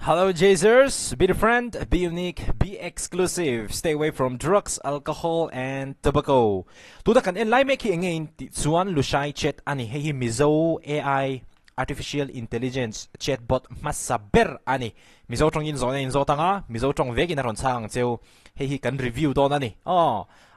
Hello, Jazers. Be the friend, be unique, be exclusive. Stay away from drugs, alcohol, and tobacco. Tuda kan en lai meki ngayon suan LushAI chat ani hehi Mizo AI artificial intelligence chatbot masaber ani Mizo trong in zo tanga Mizo trong vegi na ron sang cheu hehi kan review don ani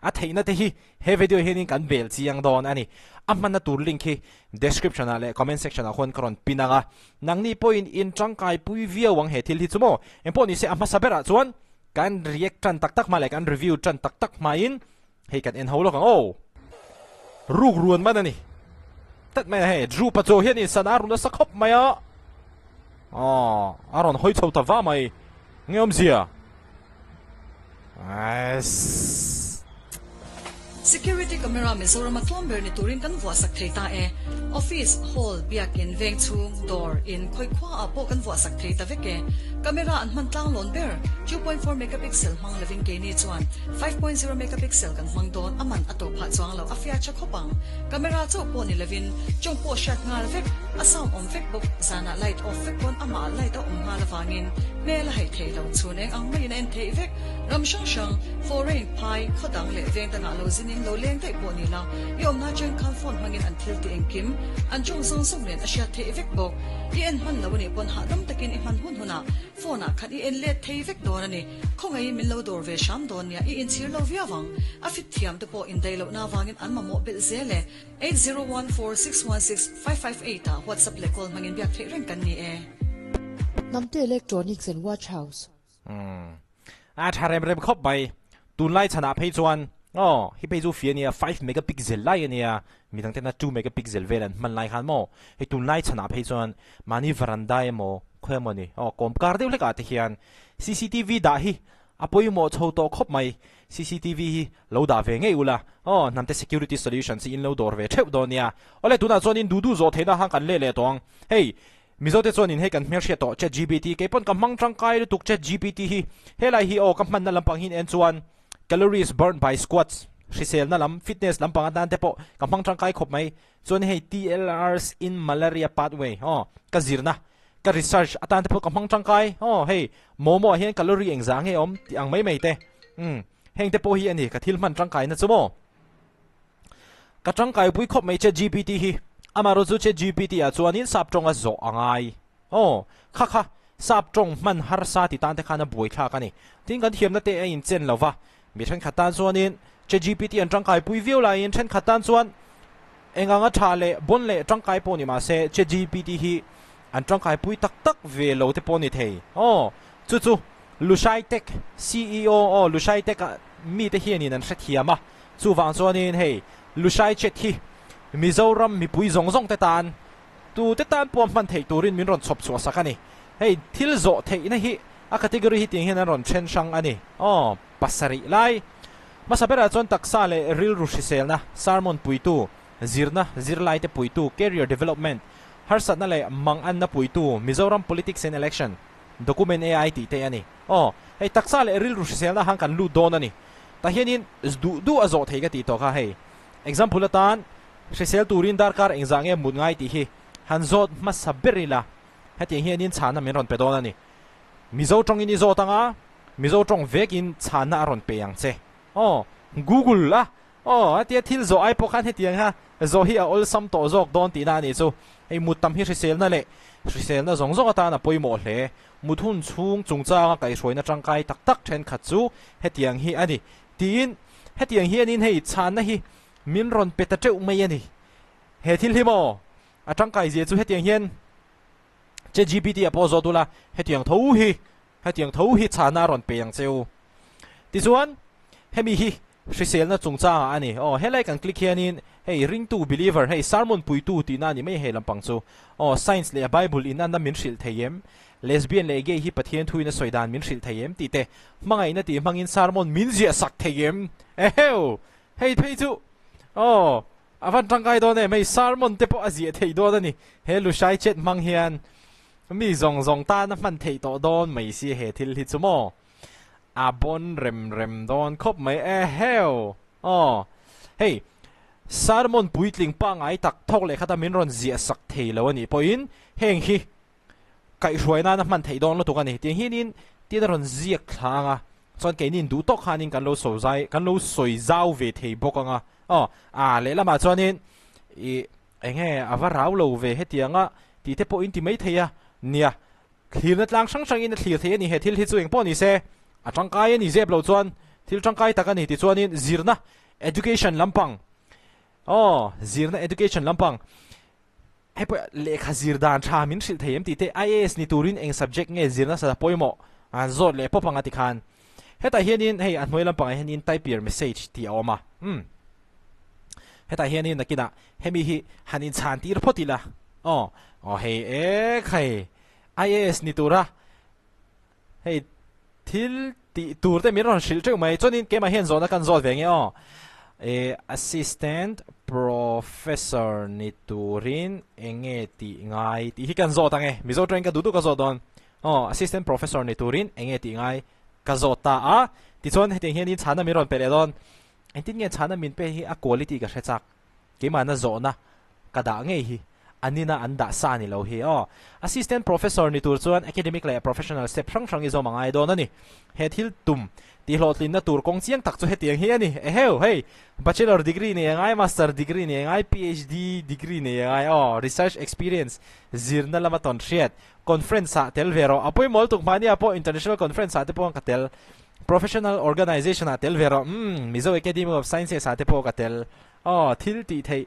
at hei na te hi he video hi kan bel chiang don ani amman na tur link hi description ale comment section a hon karon pinanga nangni point in changkai pui view wang he thil hi chumo empo ni se masaber a chuan kan react tan tak ma le kan review tan tak ma in hei kan en holo kang ruk ruan man ani tất mày hay dru pa cho hiện in sana rung sa khop mày á aron hoi chau ta va mày nghe om gì à Security camera Mizoram Atlomber ni turin kan vua sak thei ta office hall biakin veng chung door in khoi khwa apo kan vua sak thei ta veke camera an man tlang lon ber 2.4 megapixel mang living ke ni chuan 5.0 megapixel kan mang don aman ato pha chuang lo afia cha khopang camera chu po ni levin chung po shot ngal vek asam om vek bok sana light off vek kon ama light a ha la wangin me la hai thei lo chune ang mai nen thei vek ram shang shang foreign pi khodang le veng ta na lo zin lo leng te po ni la yom na chen kan phone hangin until ti engkim an chung song song len asya the vek bok i en man lo ni pon ha dam takin i man hun huna phone a khan i en le the vek dor ani khongai min lo dor ve sham don ya i in chir lo via wang a fit thiam te po in dai lo na wangin an ma mo bil zele 8014616558 ta whatsapp le call mangin biak the reng kan ni Namte Electronics and Watch House. Rem khop bay tun lai chana phei chuan hi phei chu fia nia 5 megapixel lai ania mi tang tena 2 megapixel velan man lai khan mo he tun lai chana phei chuan mani veranda mo khwemo ni kom kar deu leka te hian CCTV da hi apoi mo chho to khop mai CCTV hi lo da ve ngei ula namte security solutions in lo dor ve theu donia ole tuna chuan in du zo theina hang kan le tong hey Mizo te chuan in he kan hmer hria to ChatGPT ke pon ka mang tangkai tuk ChatGPT hi helai hi ka man na lampang hin en chuan calories burned by squats hrisel na lam fitness lampang atan te po ka mang tangkai khop mai chuan hei TLRs in malaria pathway ka zirna ka research atan te po ka mang tangkai hei momo hian calorie engzang he om ti ang mai te heng te po hi ani ka thil man tangkai na chumo ka tangkai pui khop mai ChatGPT hi amaro chu ChatGPT a chuanin sap tong a zo angai kha sap tong man har sa ti tan te khana boi kha ka ni tin kan thiam na te in chen lova mi than khatan chuanin ChatGPT an tangkai pui view la in than khatan chuan enganga thale bon le tangkai po ni ma se ChatGPT hi an tangkai pui tak ve lo te po ni thei chu LushAI Tech CEO LushAI Tech mi te hianin an hrethiama chu wang chuanin hei LushAI Chat hi Mizoram mi pui zong te tan tu te tan pom man thei turin min ron chop chua sakani hei thil zo thei na hi a category hi ting hian ron chen sang ani pasari lai masabera chon taksa le ril rushisel na sarmon puitu zirlai te puitu career development harsat na le mang an na puitu Mizoram politics and election document AI ti te ani hei taksa le ril rushisel na hang kan lu don ani ta hianin du azo thei ga ti to kha hei example atan Sel turin darkar engzange mun ngai ti hi hanzot masaberila hati hianin chana min ron pedona ni Mizo tong in zo tanga Mizo tong vekin chana ron pe yang che Google la atia thil zo ai pokhan hetiang ha zo hi a ol sam to zok don ti na ni chu ei mutam hi sel na le sel na zong ata na poimo hle muthun chung chungcha kai soina tangkai tak then khat chu hetiang hi ani tin hetiang hi anin hei chana hi min ron peta treu mai ani he thil hi mo atang kai je chu hetiang hian ChatGPT a po zo tula hetiang tho hi chana ron pe yang cheu ti chuan hemi hi hrisel na chungcha ani helai kan click hianin hey ring to believer hey sermon pui tu ti na ni mai he lampang chu science le bible in an na min hril theyem lesbian le gay hi pathian thuina soidan min hril theyem ti te mangai na ti mangin sermon min zia sak theyem hey phei chu avan tangkai do ne mai sermon te po azia thei do da ni he LushAI Chat mang hian mi zong ta na man thei to don mai si he thil hi chumo abon rem don khop mai hey sermon puitling pa ngai tak thok le khata min ron zia sak thei lo ani poin heng hi kai hruai na man thei don lo tu kan ni ti hi nin ti da ron ziak thanga chon ke nin du tok hanin kan lo so zai kan lo soi zau ve thei bokanga le lama chonin e enge avarau lo ve hetianga ti te po in ti mai theia nia thil na tlang sang sang in thil the ni he thil hi chu eng po ni se a tangkai ni zep lo chuan thil tangkai takani ti chuanin zirna education lampang zirna education lampang he po lekha zir dan tha min sil theim ti te IAS ni turin eng subject nge zirna sa poimo an zot le po panga ti khan heta hianin hei an hmoi lampang hianin type your message ti awma heta hianin nakina hemi hi hanin chan tir photila hei khai IAS ni tura hei thil ti tur te miron shil cheu mai chonin ke ma hen zona kan zot venge assistant professor ni turin enge ti ngai ti hi kan zot ange mizo train ka dudu ka zot don assistant professor ni turin enge ti ngai ka zot ta ti chon he hian in chana miron pele don entin nge chana min pe hi a quality ka hrecak ke ma na zona ka da nge hi anina anda sa ni lo hi assistant professor ni tur chuan academic le professional step sang izo mangai don ani he thil tum ti hlotlin na tur kong chiang tak chu he tiang hi ani hey bachelor degree ni ngai master degree ni ngai PhD degree ni ngai research experience zirna lama ton hriat conference sa tel vero apoi mol tuk mani apo international conference sa te pong katel professional organization a tel vero Mizo Academy of Sciences sa te po katel thil ti thei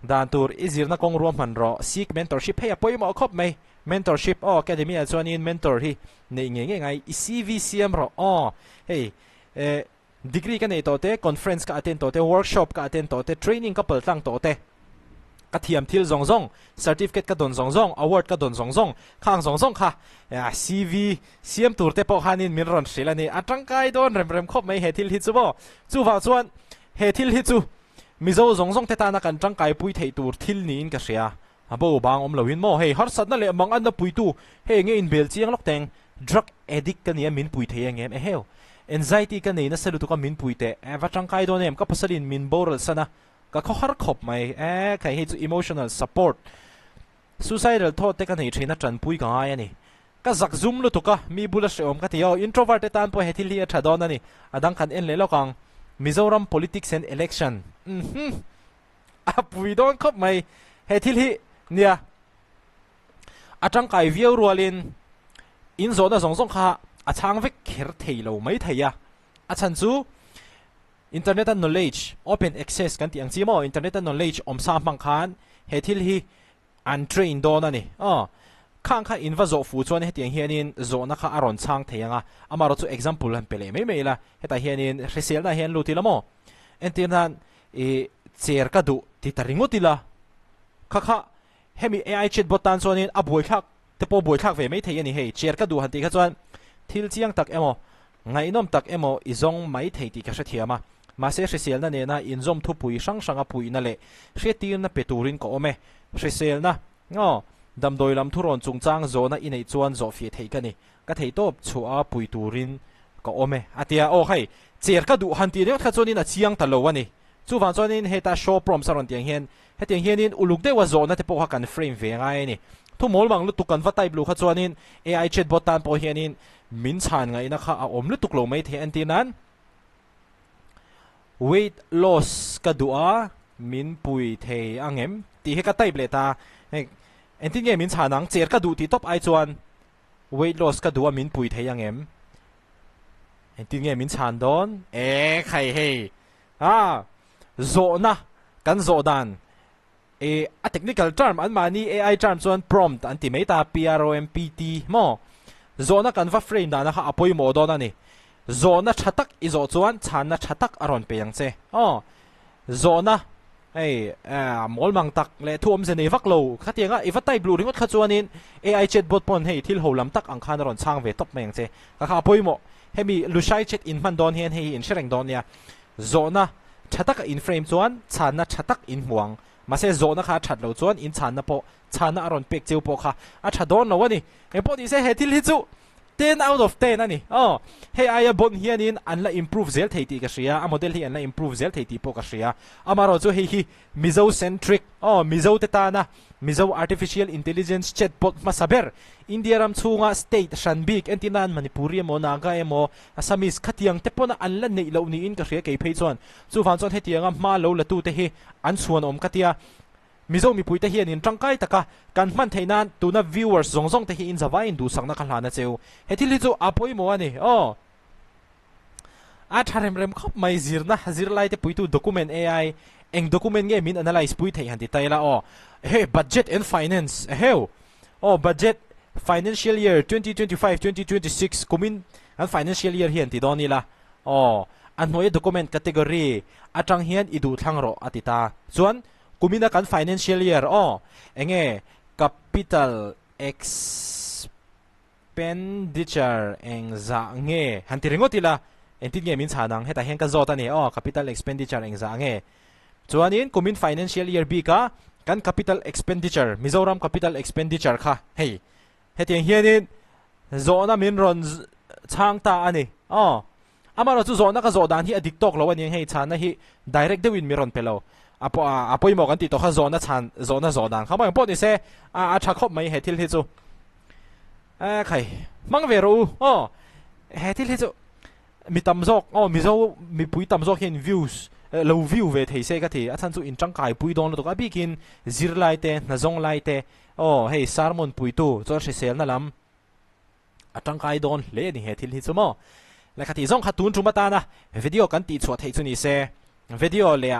dan tur izirna kong ruam man ro seek mentorship hey apoi mo khop mai mentorship academy a chuanin mentor hi nei nge ngai CVCM ro hey degree ka nei to te conference ka attend to te workshop ka attend to te training ka pal tlang to te ka thiam thil zong zong certificate ka don zong zong award ka don zong zong khang zong zong kha CV CM tur te po hanin min ron shilani atangkai don rem khop mai he thil hi chu bo chu wa chuan he thil hi chu Mizo zong zong te ta na kan tangkai pui thei tur thil ni in ka sia abo bang om lowin mo hey har sat na le mang an na pui tu hey nge in bel chiang lok teng drug addict ka ni min pui thei ngem heu anxiety ka nei na selu tu ka min pui te wa tangkai don em ka pasalin min boral sana ka kho har khop mai khai hi chu emotional support suicidal thought te ka nei thina tran pui ka ai ani ka zak zoom lu tu ka mi bula se om ka ti introvert te tan po he thil hi a thadon ani adang khan en le lokang Mizoram politics and election apui don khop mai he thil hi nia atang kai viau rualin in zona zong zong kha achang vek kher theilo mai theia achan chu internet and knowledge open access kan ti ang chi mo internet and knowledge om sa mang khan he thil hi untrained don ani khang kha inva zo fu chuan he tiang hianin zona kha aron chang theianga amaro chu example han pele mai la heta hianin resel na hian lutilamo entinan cher ka du ti taringo tila kha hemi AI chatbot tan chuanin a boi thak te po boi thak ve mai thei ani hei cher ka du han ti kha chuan thil chiang tak emo ngai nom tak emo izong mai thei ti ka hre thiama ma se resel na ne na inzom thu pui sang a pui na le hretir na peturin ko ome resel na dam doi lam thuron chungchang zona inei chuan zo fi thei ka ni ka thei top chua pui turin ko ome atia hai cher ka du han ti ne kha chonin a chiang ta lo ani chu wa chonin heta show prom saron tiang hian hetiang hianin uluk de wa zona te po ha kan frame ve ngai ni thu mol wang lu tu kan va tai blu kha chuanin AI chatbot tan po hianin min chan ngai na kha a om lu tuk lo mai the antinan weight loss ka du'a min pui thei angem ti he ka tai ble ta entin nge min chanang cher ka du ti top ai chuan weight loss ka du'a min pui thei angem entin nge min chan don khai hei zo na kan zo dan a technical term an mani AI term chuan prompt anti meta PROMPT mo zo na kan va frame da na kha apoi mo don ani zo na thatak izo chuan chan na thatak aron pe yang che zo na mol mang tak le thuam ze nei vak lo khatianga ivatai blue ringot kha chuanin AI chatbot pon hei thil holam tak ang khan ron chang ve top meng che kha apoi mo hemi LushAI chat in man don hian hei in shereng don ya zo na thatak in frame chuan chan na thatak in huang ma se zo na kha that lo chuan in chan na po chan na aron pek cheu po kha a thadon lo ani e po ni se he thil hi chu 10 out of 10 ani hey aya bon hianin anla improve zel theiti ka ria a model hi anla improve zel theiti po ka ria amaro chu hi mizo centric mizo te ta na mizo artificial intelligence chatbot masaber india ram chunga state shanbik entinan manipuri mo naga emo asamis khatiang te pona anla nei lo ni in ka ria ke phei chon chu fan chon hetianga ma lo la tu te hi an chuan om katia mizo mi pui te hian in tangkai taka kan man theinan tuna viewers zong te hi in zawa in du sangna khalana cheu hethili chu apoi mo ani a tharem rem khop mai zirna hazir lai te pui tu document ai eng document nge min analyze pui thei han ti taila hey budget and finance budget financial year 2025-2026 kumin an financial year hian ti donila an noi document category atang hian idu thangro atita chuan kumina kan financial year enge capital expenditure eng za nge hantiringo tila entin nge min chanang heta hen ka zota ni capital expenditure eng za nge chuanin kumin financial year bi ka kan capital expenditure mizoram capital expenditure kha hey hetiang hianin zona min ron chang ta ani amaro chu zona ka zodan hi adik tok lo ani hei chana hi direct de win miron pelo apoi mo kan ti to kha zona chan zona zodan khamang po ni se a thakop mai hetil hi chu khai mang vero hetil hi chu mi tamzok mizo mi pui tamzok hin views low view ve thei se ka thi a chan chu in tangkai pui don lo to ka bikin zirlai te na zong lai te hey sarmon pui tu chor se sel na lam a tangkai don le ni hetil hi chu mo la khati zong khatun chumata na video kan ti chwa thei chu ni se video le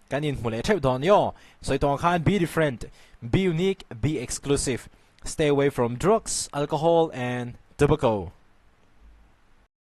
kan in mule theu don yo soitong khan be different, be unique, be exclusive, stay away from drugs, alcohol and tobacco.